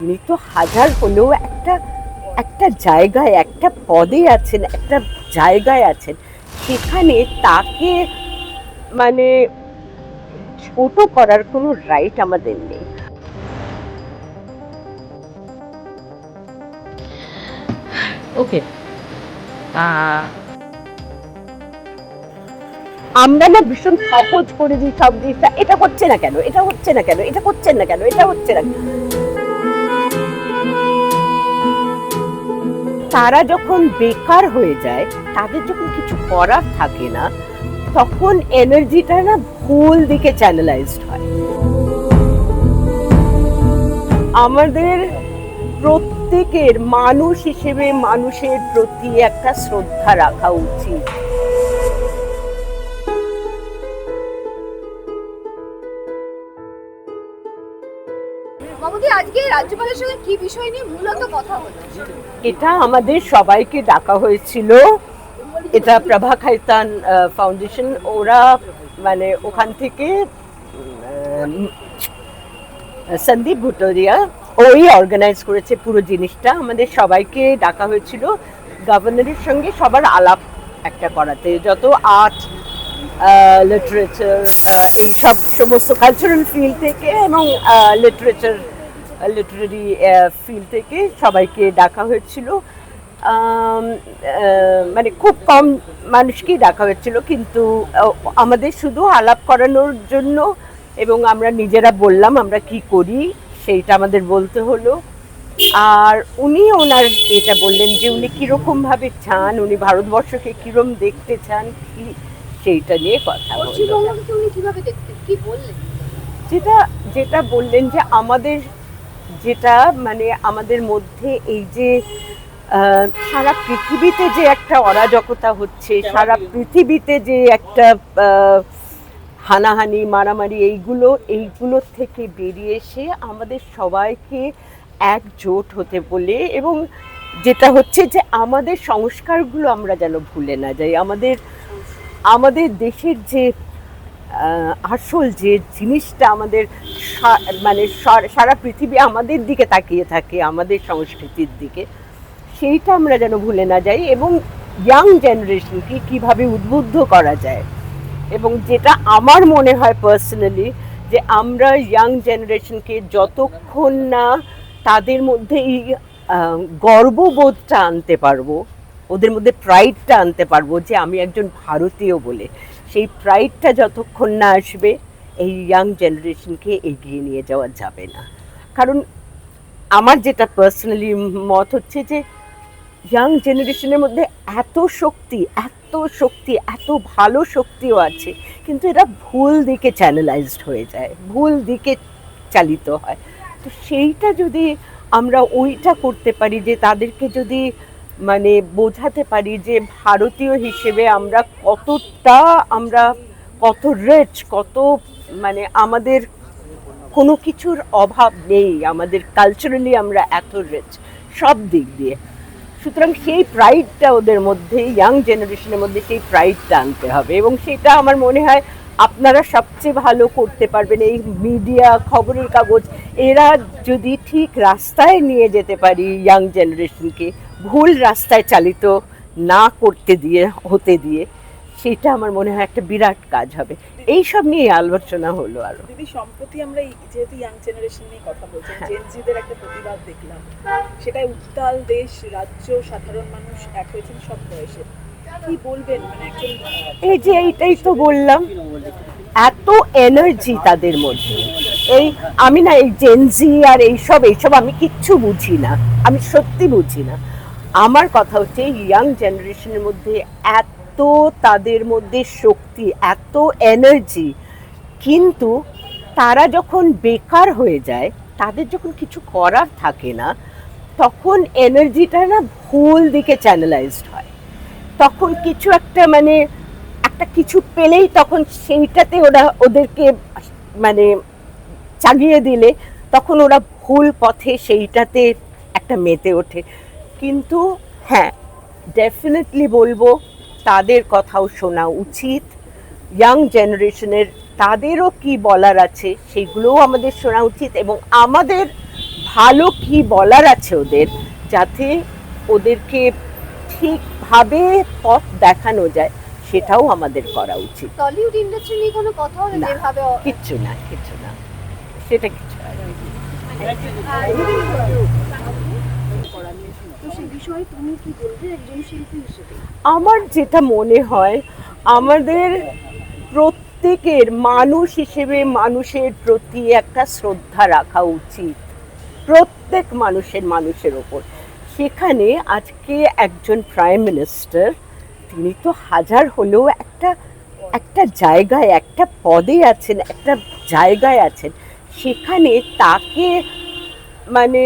উনি তো হাজার হলেও একটা একটা জায়গায় একটা পদে আছেন, একটা জায়গায় আছেন, সেখানে তাকে মানে ছোট করার কোনো রাইট আমাদের নেই। ওকে। আমরা না ভীষণ সহজ করে দিই সব জিনিসটা, এটা হচ্ছে না কেন, এটা হচ্ছে না কেন, এটা করছেন না কেন, এটা হচ্ছে না কেন। তারা যখন বেকার হয়ে যায়, তাদের যখন কিছু করার থাকে না, তখন এনার্জিটা না ভুল দিকে চ্যানেলাইজড হয়। আমাদের প্রত্যেকের মানুষ হিসেবে মানুষের প্রতি একটা শ্রদ্ধা রাখা উচিত। মামুদি, আজকে রাজ্যপালের সঙ্গে কি বিষয় নিয়ে মূলত কথা হলো? এটা আমাদের সবাইকে ডাকা হয়েছিল। এটা প্রভা খাইতান ফাউন্ডেশন, ওরা মানে ওখান থেকে সন্দীপ ভুটোরিয়া ওই অর্গানাইজ করেছে পুরো জিনিসটা। আমাদের সবাইকে ডাকা হয়েছিল গভর্নরের সঙ্গে সবার আলাপ একটা করাতে, যত আর্ট, লিটারেচার, এই সব সমস্ত কালচারাল ফিল্ড থেকে এবং লিটারারি ফিল্ড থেকে সবাইকে ডাকা হয়েছিল। মানে খুব কম মানুষকেই ডাকা হয়েছিল, কিন্তু আমাদের শুধু আলাপ করানোর জন্য, এবং আমরা নিজেরা বললাম আমরা কি করি সেইটা আমাদের বলতে হলো। আর উনি ওনার এটা বললেন যে উনি কিরকম ভাবে চান, উনি ভারতবর্ষকে কিরম দেখতে চান, কি সেইটা নিয়ে কথা হলো। পশ্চিমবঙ্গকে উনি কিভাবে দেখতেন, কি বললেন? যেটা যেটা বললেন যে আমাদের যেটা মানে আমাদের মধ্যে এই যে সারা পৃথিবীতে যে একটা অরাজকতা হচ্ছে, সারা পৃথিবীতে যে একটা হানাহানি মারামারি, এইগুলোর থেকে বেরিয়ে এসে আমাদের সবাইকে একজোট হতে বলে, এবং যেটা হচ্ছে যে আমাদের সংস্কারগুলো আমরা যেন ভুলে না যাই। আমাদের দেশের যে আসল যে জিনিসটা আমাদের মানে সারা পৃথিবী আমাদের দিকে তাকিয়ে থাকে, আমাদের সংস্কৃতির দিকে, সেইটা আমরা যেন ভুলে না যাই, এবং ইয়াং জেনারেশনকে কিভাবে উদ্বুদ্ধ করা যায়। এবং যেটা আমার মনে হয় পার্সোনালি, যে আমরা ইয়াং জেনারেশনকে যতক্ষণ না তাদের মধ্যে এই গর্ববোধটা আনতে পারবো, ওদের মধ্যে প্রাইডটা আনতে পারবো যে আমি একজন ভারতীয় বলে, সেই প্রাইডটা যতক্ষণ না আসবে, এই ইয়াং জেনারেশনকে এগিয়ে নিয়ে যাওয়া যাবে না। কারণ আমার যেটা পার্সোনালি মত হচ্ছে যে ইয়াং জেনারেশনের মধ্যে এত শক্তি, এত শক্তি, এত ভালো শক্তিও আছে, কিন্তু এরা ভুল দিকে চ্যানেলাইজড হয়ে যায়, ভুল দিকে চালিত হয়। তো সেইটা যদি আমরা ওইটা করতে পারি, যে তাদেরকে যদি মানে বোঝাতে পারি যে ভারতীয় হিসেবে আমরা কতটা, আমরা কত রিচ, কত মানে আমাদের কোনো কিছুর অভাব নেই, আমাদের কালচারালি আমরা এত রিচ সব দিক দিয়ে। সুতরাং সেই প্রাইডটা ওদের মধ্যে, ইয়াং জেনারেশনের মধ্যে সেই প্রাইডটা আনতে হবে, এবং সেটা আমার মনে হয় আপনারা সবচেয়ে ভালো করতে পারবেন। এই মিডিয়া, খবরের কাগজ, এরা যদি ঠিক রাস্তায় নিয়ে যেতে পারি ইয়াং জেনারেশনকে, ভুল রাস্তায় চালিত না হতে দিয়ে, সেটা আমার মনে হয় একটা বিরাট কাজ হবে। এই সব নিয়ে আলোচনা হলো। আরো দিদি, সম্প্রতি আমরা যেহেতু ইয়াং জেনারেশন নিয়ে কথা বলছি, জেনজিদের একটা প্রতিবাদ দেখলাম, সেটাই উত্তাল দেশ, রাজ্য, সাধারণ মানুষ এক হয়েছেন সব বয়সে। কি বলবেন মানে একজন এই যে এইটাই তো বললাম, এত এনার্জি তাদের মধ্যে। এই আমি না এই জেনজি আর এইসব আমি কিচ্ছু বুঝি না, আমি সত্যি বুঝি না। আমার কথা হচ্ছে ইয়াং জেনারেশনের মধ্যে এত, তাদের মধ্যে শক্তি, এত এনার্জি, কিন্তু তারা যখন বেকার হয়ে যায়, তাদের যখন কিছু করার থাকে না, তখন এনার্জিটা না ভুল দিকে চ্যানেলাইজড হয়। তখন কিছু একটা মানে একটা কিছু পেলেই তখন সেইটাতে ওদেরকে মানে চাগিয়ে দিলে, তখন ওরা ভুল পথে সেইটাতে একটা মেতে ওঠে। কিন্তু হ্যাঁ, ডেফিনেটলি বলবো তাদের কথাও শোনা উচিত, ইয়াং জেনারেশনের তাদেরও কি বলার আছে সেগুলোও আমাদের শোনা উচিত, এবং আমাদের ভালো কি বলার আছে ওদের, যাতে ওদেরকে ঠিকভাবে পথ দেখানো যায়, সেটাও আমাদের করা উচিত। টলিউড ইন্ডাস্ট্রি নিয়ে কোনো কথা হবে না, যেভাবে কিচ্ছু না, সেটা কিছু হয় না। তো সেই বিষয়ে তুমি কি বলবে একজন শিল্পী হিসেবে? আমার যেটা মনে হয়, আমাদের প্রত্যেকের মানুষ হিসেবে মানুষের প্রতি একটা শ্রদ্ধা রাখা উচিত, প্রত্যেক মানুষের ওপর। সেখানে আজকে একজন প্রাইম মিনিস্টার, তিনি তো হাজার হলেও একটা জায়গায়, একটা পদে আছেন, একটা জায়গায় আছেন, সেখানে তাকে মানে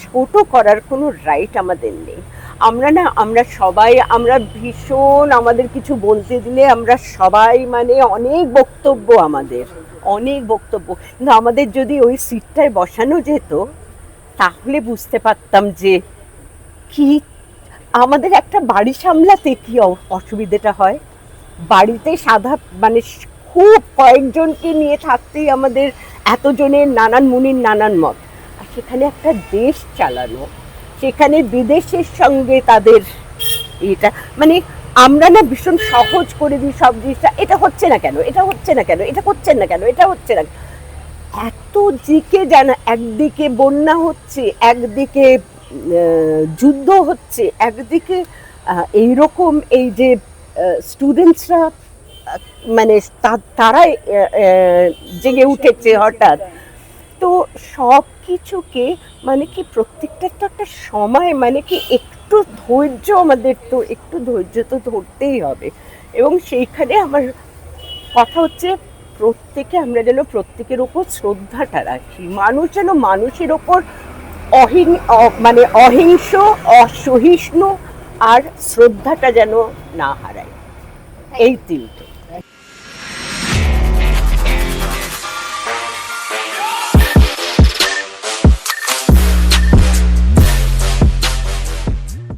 ছোট করার কোনো রাইট আমাদের নেই। আমরা সবাই ভীষণ, আমাদের কিছু বলতে দিলে আমরা সবাই মানে অনেক বক্তব্য, কিন্তু আমাদের যদি ওই সিটটায় বসানো যেত, তাহলে বুঝতে পারতাম যে কি আমাদের একটা বাড়ি সামলাতে কি অসুবিধাটা হয়। বাড়িতে মানে খুব কয়েকজনকে নিয়ে থাকতেই আমাদের এতজনের নানান মুনির নানান মত, আর সেখানে একটা দেশ চালানো, সেখানে বিদেশের সঙ্গে তাদের এটা মানে আমরা না ভীষণ সহজ করে দিই সব জিনিসটা। এটা হচ্ছে না কেন, এটা হচ্ছে না কেন, এটা করছেন না কেন, এটা হচ্ছে না, এত দিকে জানা, একদিকে বন্যা হচ্ছে, একদিকে যুদ্ধ হচ্ছে, একদিকে এইরকম এই যে স্টুডেন্টসরা মানে তারা জেগে উঠেছে হঠাৎ। তো সব কিছুকে মানে কি প্রত্যেকটার তো একটা সময়, মানে কি একটু ধৈর্য, আমাদের তো একটু ধৈর্য তো ধরতেই হবে। এবং সেইখানে আমার কথা হচ্ছে, আমরা যেন প্রত্যেকের ওপর শ্রদ্ধাটা রাখি, মানুষ যেন মানুষের ওপর মানে অহিংস, অসহিষ্ণু আর শ্রদ্ধাটা যেন না হারায়, এই তিনটে।